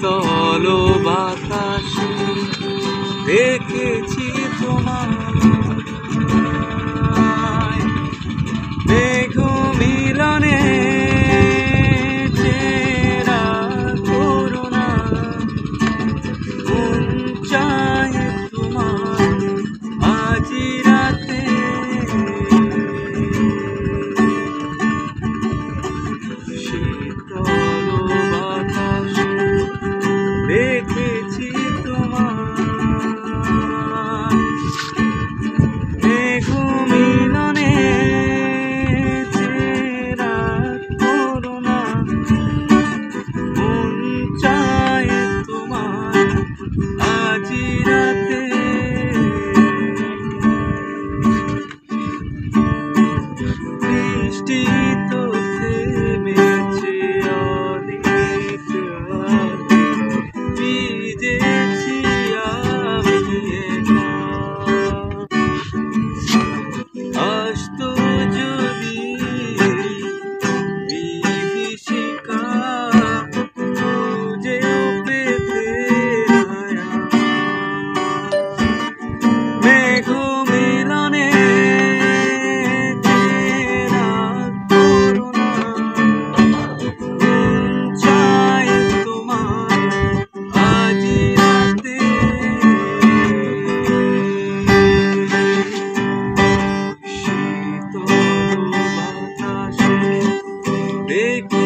শীতল বাতাসে দেখেছি তোমায়, মেঘ মিলনে চেরা করুণা, মন চায় তোমার আজি রাতে। শীতল বাতাসে দেখেছি তোমার, মেঘ মিলনে চেরা করুণা, মন চায় তোমার আজি রাতে। বৃষ্টি তো থেমেছে অনেক আগে, ভিজেছি আমি একা। আসতো যদি বিভীষিকা, খুঁজেও পেতে নাই আমায়। মেঘ মিলনে চেরা করুণা, মন চায় তোমার আজি রাতে। শীতল বাতাসে দেখেছি